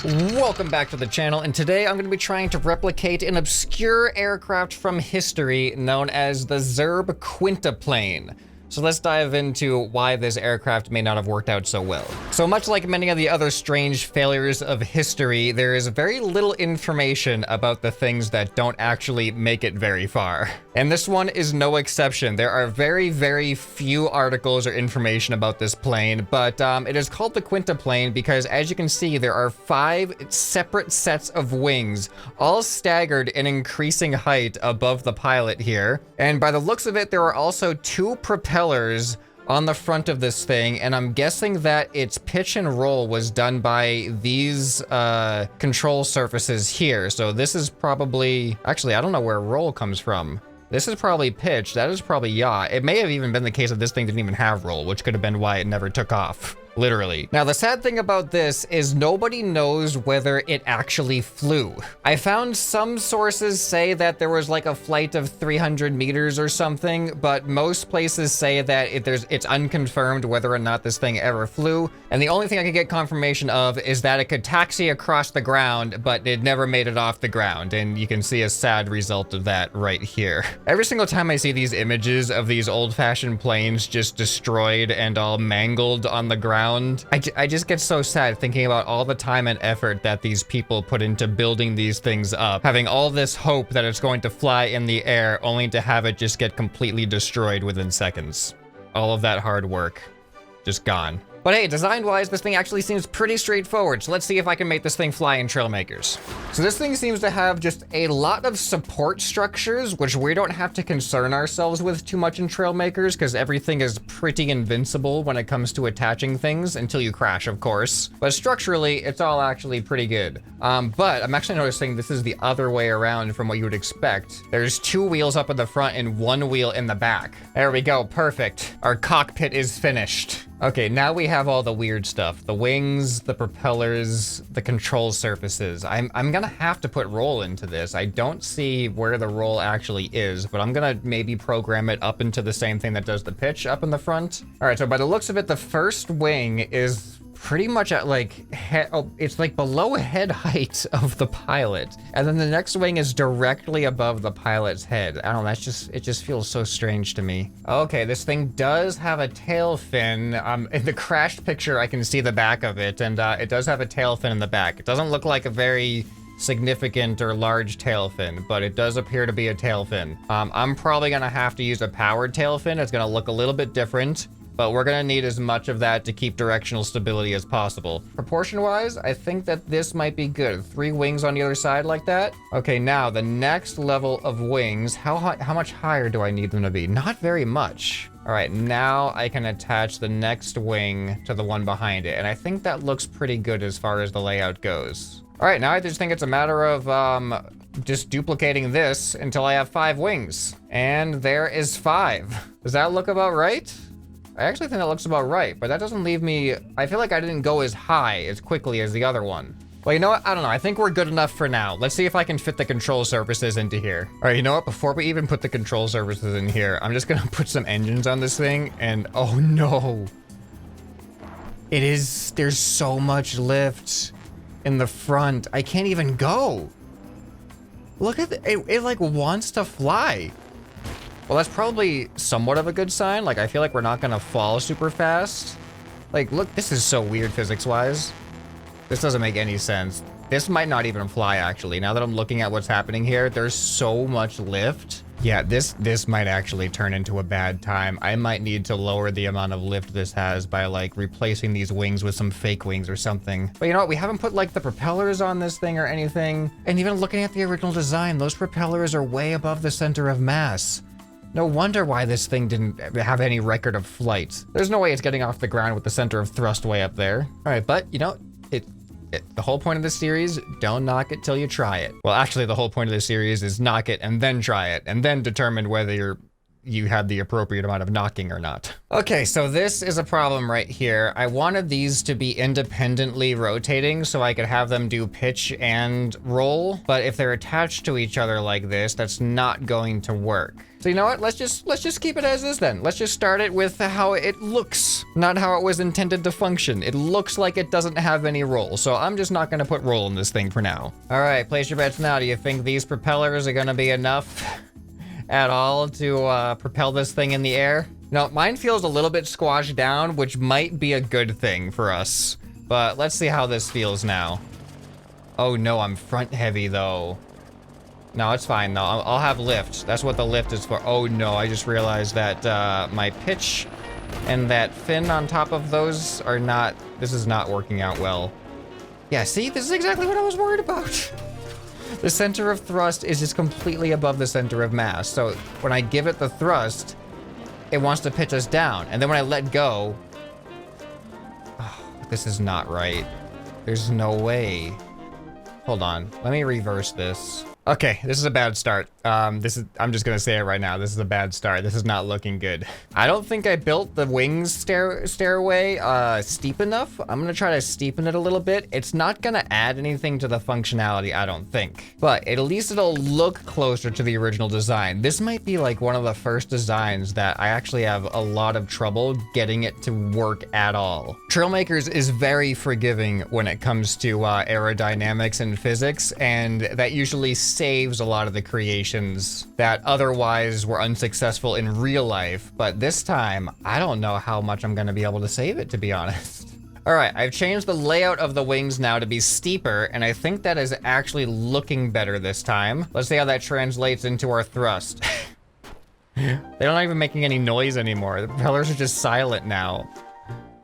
Welcome back to the channel, and today I'm going to be trying to replicate an obscure aircraft from history known as the Zerbe Quintaplane. So let's dive into why this aircraft may not have worked out so well. So much like many of the other strange failures of history, there is very little information about the things that don't actually make it very far. And this one is no exception. There are very few articles or information about this plane, but it is called the Quinta plane because, as you can see, there are 5 separate sets of wings, all staggered in increasing height above the pilot here. And by the looks of it, there are also 2 propellers on the front of this thing, and I'm guessing that its pitch and roll was done by these control surfaces here. So this is probably, actually, I don't know where roll comes from. This is probably pitch, that is probably yaw. It may have even been the case that this thing didn't even have roll, which could have been why it never took off. Literally. Now, the sad thing about this is nobody knows whether it actually flew. I found some sources say that there was like a flight of 300 meters or something, but most places say that it's unconfirmed whether or not this thing ever flew. And the only thing I could get confirmation of is that it could taxi across the ground, but it never made it off the ground. And you can see a sad result of that right here. Every single time I see these images of these old-fashioned planes just destroyed and all mangled on the ground, I just get so sad thinking about all the time and effort that these people put into building these things up, having all this hope that it's going to fly in the air, only to have it just get completely destroyed within seconds. All of that hard work, just gone. But hey, design-wise, this thing actually seems pretty straightforward, so let's see if I can make this thing fly in Trailmakers. So this thing seems to have just a lot of support structures, which we don't have to concern ourselves with too much in Trailmakers, because everything is pretty invincible when it comes to attaching things, until you crash, of course. But structurally, it's all actually pretty good. But I'm actually noticing this is the other way around from what you would expect. There's 2 wheels up in the front and 1 wheel in the back. There we go, perfect. Our cockpit is finished. Okay, now we have all the weird stuff. The wings, the propellers, the control surfaces. I'm gonna have to put roll into this. I don't see where the roll actually is, but I'm gonna maybe program it up into the same thing that does the pitch up in the front. All right, so by the looks of it, the first wing is pretty much at like it's like below head height of the pilot, and then the next wing is directly above the pilot's head. I don't know, it just feels so strange to me. Okay, this thing does have a tail fin. In the crashed picture I can see the back of it, and it does have a tail fin in the back. It doesn't look like a very significant or large tail fin, but it does appear to be a tail fin. I'm probably gonna have to use a powered tail fin. It's gonna look a little bit different, but we're gonna need as much of that to keep directional stability as possible. Proportion-wise, I think that this might be good. 3 wings on the other side like that. Okay, now the next level of wings, how much higher do I need them to be? Not very much. All right, now I can attach the next wing to the one behind it, and I think that looks pretty good as far as the layout goes. All right, now I just think it's a matter of just duplicating this until I have 5 wings. And there is 5. Does that look about right? I actually think that looks about right, but that doesn't leave me, I feel like I didn't go as high as quickly as the other one. Well, you know what? I don't know. I think we're good enough for now. Let's see if I can fit the control surfaces into here. All right, you know what? Before we even put the control surfaces in here, I'm just gonna put some engines on this thing, and oh no. There's so much lift in the front. I can't even go. Look at it like wants to fly. Well, that's probably somewhat of a good sign. Like, I feel like we're not gonna fall super fast. Like, look, this is so weird physics-wise. This doesn't make any sense. This might not even fly, actually. Now that I'm looking at what's happening here, there's so much lift. Yeah, this might actually turn into a bad time. I might need to lower the amount of lift this has by, like, replacing these wings with some fake wings or something. But you know what? We haven't put, like, the propellers on this thing or anything. And even looking at the original design, those propellers are way above the center of mass. No wonder why this thing didn't have any record of flight. There's no way it's getting off the ground with the center of thrust way up there. All right, but you know, the whole point of this series, don't knock it till you try it. Well, actually, the whole point of this series is knock it and then try it, and then determine whether you're you had the appropriate amount of knocking or not. Okay, so this is a problem right here. I wanted these to be independently rotating so I could have them do pitch and roll, but if they're attached to each other like this, that's not going to work. So you know what? Let's just keep it as is then. Let's just start it with how it looks, not how it was intended to function. It looks like it doesn't have any roll, so I'm just not gonna put roll in this thing for now. All right, place your bets now. Do you think these propellers are gonna be enough at all to propel this thing in the air? No, mine feels a little bit squashed down, which might be a good thing for us, but let's see how this feels now. Oh no, I'm front heavy though. No, it's fine though. I'll have lift. That's what the lift is for. Oh no, I just realized that my pitch and that fin on top of those are not, this is not working out well. Yeah, see, this is exactly what I was worried about. The center of thrust is just completely above the center of mass. So when I give it the thrust, it wants to pitch us down. And then when I let go, oh, this is not right. There's no way. Hold on, let me reverse this. Okay, this is a bad start. I'm just gonna say it right now. This is a bad start. This is not looking good. I don't think I built the wings stairway steep enough. I'm gonna try to steepen it a little bit. It's not gonna add anything to the functionality, I don't think. But at least it'll look closer to the original design. This might be like one of the first designs that I actually have a lot of trouble getting it to work at all. Trailmakers is very forgiving when it comes to aerodynamics and physics, and that usually saves a lot of the creations that otherwise were unsuccessful in real life. But this time, I don't know how much I'm gonna be able to save it, to be honest. All right, I've changed the layout of the wings now to be steeper, and I think that is actually looking better this time. Let's see how that translates into our thrust. They're not even making any noise anymore. The propellers are just silent now.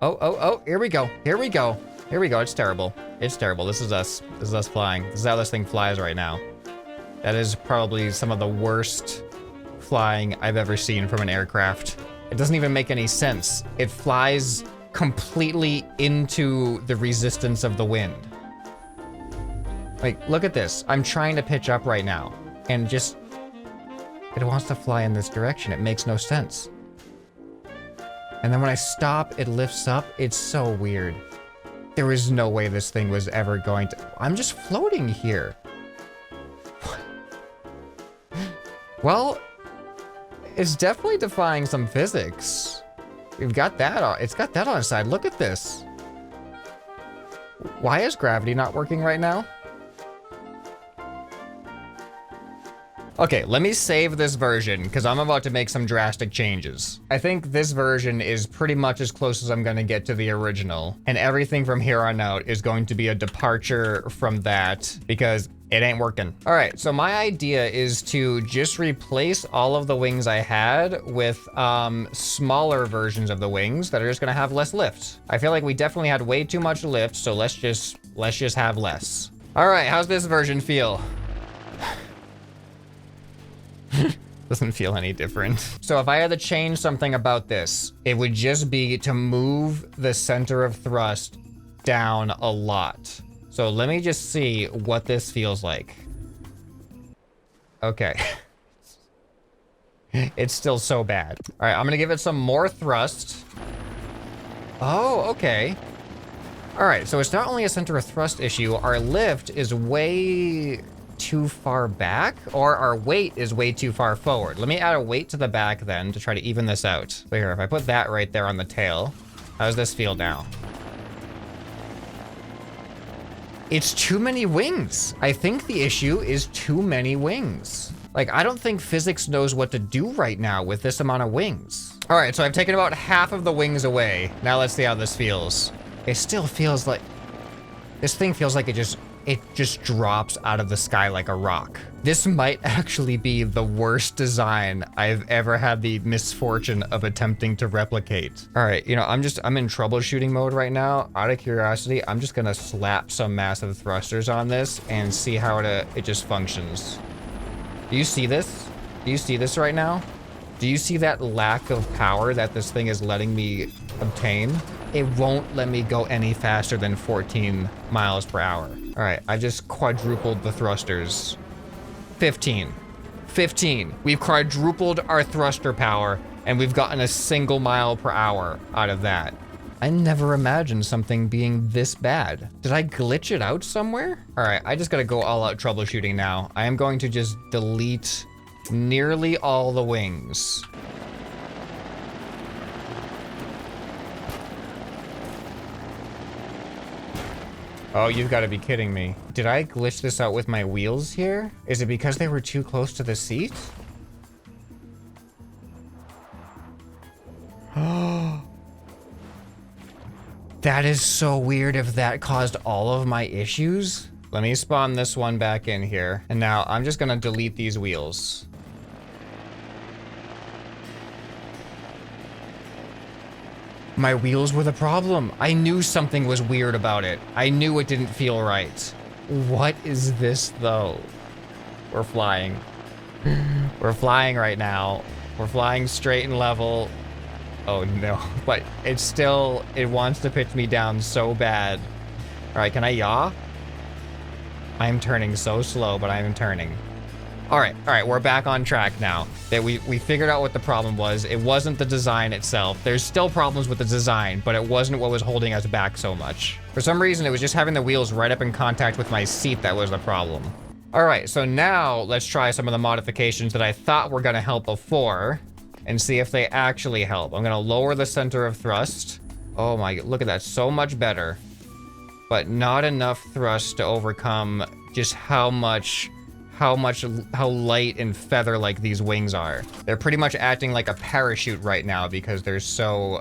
Oh, here we go. Here we go. Here we go. It's terrible. It's terrible. This is us. This is us flying. This is how this thing flies right now. That is probably some of the worst flying I've ever seen from an aircraft. It doesn't even make any sense. It flies completely into the resistance of the wind. Like, look at this. I'm trying to pitch up right now, and just, it wants to fly in this direction. It makes no sense. And then when I stop, it lifts up. It's so weird. There is no way this thing was ever going to, I'm just floating here. Well, it's definitely defying some physics. We've got that on, it's got that on its side. Look at this. Why is gravity not working right now? Okay, let me save this version because I'm about to make some drastic changes. I think this version is pretty much as close as I'm gonna get to the original, and everything from here on out is going to be a departure from that because it ain't working. All right, so my idea is to just replace all of the wings I had with smaller versions of the wings that are just gonna have less lift. I feel like we definitely had way too much lift, so let's just have less. All right, how's this version feel? Doesn't feel any different. So if I had to change something about this, it would just be to move the center of thrust down a lot. So let me just see what this feels like. Okay. It's still so bad. All right, I'm gonna give it some more thrust. Oh, okay. All right, so it's not only a center of thrust issue, our lift is way too far back, or our weight is way too far forward. Let me add a weight to the back then to try to even this out. So here, if I put that right there on the tail, how does this feel now? It's too many wings. I think the issue is too many wings. Like, I don't think physics knows what to do right now with this amount of wings. All right, so I've taken about half of the wings away. Now let's see how this feels. It still feels like, this thing feels like it just drops out of the sky like a rock. This might actually be the worst design I've ever had the misfortune of attempting to replicate. All right, you know, I'm in troubleshooting mode right now. Out of curiosity, I'm just gonna slap some massive thrusters on this and see how it just functions. Do you see this? Do you see this right now? Do you see that lack of power that this thing is letting me obtain? It won't let me go any faster than 14 miles per hour. All right, I just quadrupled the thrusters. 15. 15. We've quadrupled our thruster power, and we've gotten a single mile per hour out of that. I never imagined something being this bad. Did I glitch it out somewhere? All right, I just gotta go all out troubleshooting now. I am going to just delete nearly all the wings. Oh, you've got to be kidding me. Did I glitch this out with my wheels here? Is it because they were too close to the seat? Oh. That is so weird if that caused all of my issues. Let me spawn this one back in here. And now I'm just gonna delete these wheels. My wheels were the problem. I knew something was weird about it. I knew it didn't feel right. What is this though? We're flying. We're flying right now. We're flying straight and level. Oh no, but it's still, it wants to pitch me down so bad. All right, can I yaw? I'm turning so slow, but I'm turning. All right, we're back on track now. That we figured out what the problem was. It wasn't the design itself. There's still problems with the design, but it wasn't what was holding us back so much. For some reason, it was just having the wheels right up in contact with my seat that was the problem. All right, so now let's try some of the modifications that I thought were gonna help before and see if they actually help. I'm gonna lower the center of thrust. Oh my, look at that, so much better. But not enough thrust to overcome just how light and feather-like these wings are. They're pretty much acting like a parachute right now because there's so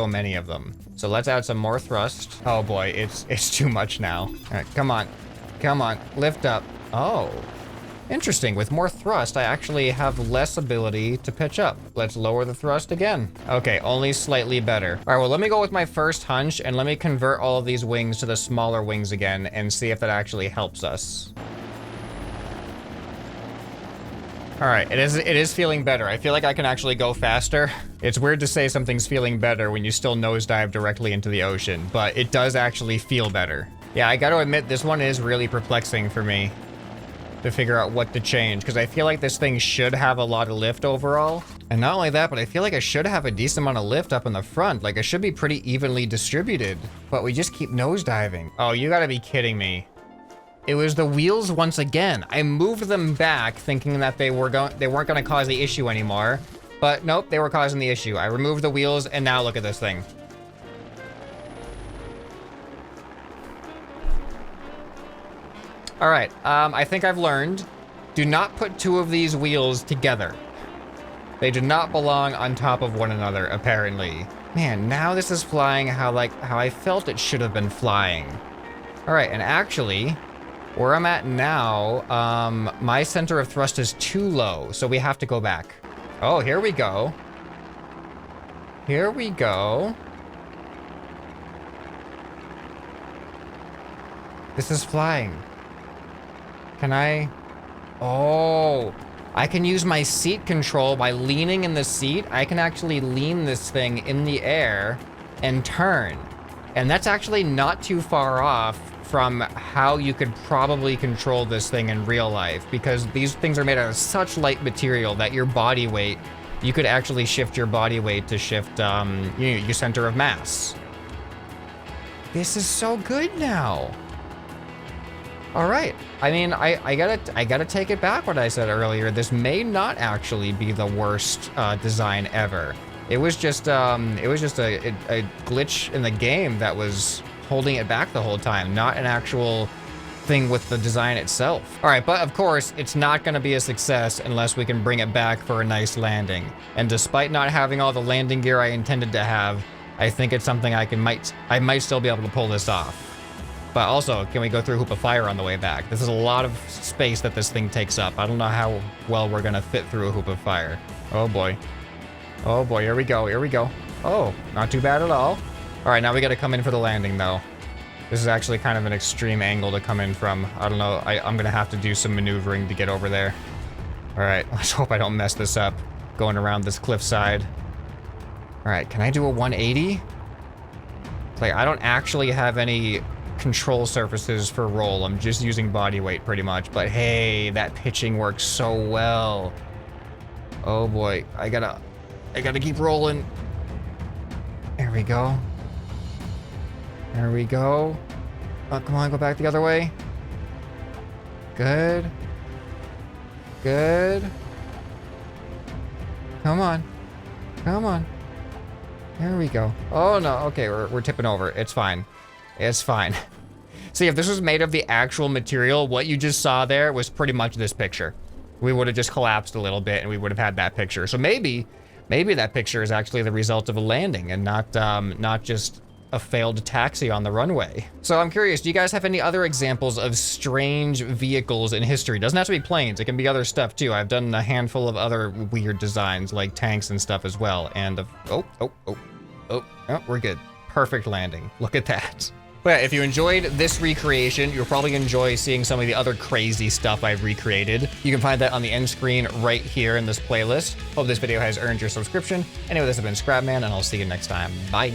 many of them. So let's add some more thrust. Oh boy, it's too much now. All right, come on, lift up. Oh, interesting. With more thrust, I actually have less ability to pitch up. Let's lower the thrust again. Okay, only slightly better. All right, well, let me go with my first hunch and let me convert all of these wings to the smaller wings again and see if that actually helps us. All right, it is feeling better. I feel like I can actually go faster. It's weird to say something's feeling better when you still nosedive directly into the ocean, but it does actually feel better. Yeah, I gotta admit, this one is really perplexing for me to figure out what to change, because I feel like this thing should have a lot of lift overall. And not only that, but I feel like I should have a decent amount of lift up in the front. Like, it should be pretty evenly distributed, but we just keep nosediving. Oh, you gotta be kidding me. It was the wheels once again. I moved them back thinking that they weren't going to cause the issue anymore. But nope, they were causing the issue. I removed the wheels and now look at this thing. All right, I think I've learned. Do not put two of these wheels together. They do not belong on top of one another, apparently. Man, now this is flying how I felt it should have been flying. All right, and actually, where I'm at now, my center of thrust is too low, so we have to go back. Oh, here we go. Here we go. This is flying. Can I? Oh, I can use my seat control by leaning in the seat. I can actually lean this thing in the air and turn. And that's actually not too far off from how you could probably control this thing in real life, because these things are made out of such light material that your body weight, you could actually shift your body weight to shift your center of mass. This is so good now. All right. I mean, I gotta take it back what I said earlier. This may not actually be the worst design ever. It was just a glitch in the game that was holding it back the whole time, not an actual thing with the design itself. All right, but of course, it's not gonna be a success unless we can bring it back for a nice landing. And despite not having all the landing gear I intended to have, I think it's something I might still be able to pull this off. But also, can we go through Hoop of Fire on the way back? This is a lot of space that this thing takes up. I don't know how well we're gonna fit through a Hoop of Fire. Oh boy. Oh boy, here we go, here we go. Oh, not too bad at all. All right, now we gotta come in for the landing though. This is actually kind of an extreme angle to come in from. I don't know, I'm gonna have to do some maneuvering to get over there. All right, let's hope I don't mess this up going around this cliffside. All right, can I do a 180? Like, I don't actually have any control surfaces for roll. I'm just using body weight pretty much, but hey, that pitching works so well. Oh boy, I gotta keep rolling. There we go. There we go. Oh, come on, go back the other way. Good. Good. Come on. Come on. There we go. Oh no, okay, we're tipping over. It's fine. It's fine. See, if this was made of the actual material, what you just saw there was pretty much this picture. We would have just collapsed a little bit and we would have had that picture. So maybe that picture is actually the result of a landing and not just a failed taxi on the runway. So I'm curious, do you guys have any other examples of strange vehicles in history? Doesn't have to be planes, it can be other stuff too. I've done a handful of other weird designs like tanks and stuff as well. And oh, we're good. Perfect landing. Look at that. But yeah, if you enjoyed this recreation, you'll probably enjoy seeing some of the other crazy stuff I've recreated. You can find that on the end screen right here in this playlist. Hope this video has earned your subscription. Anyway, this has been ScrapMan, and I'll see you next time. Bye.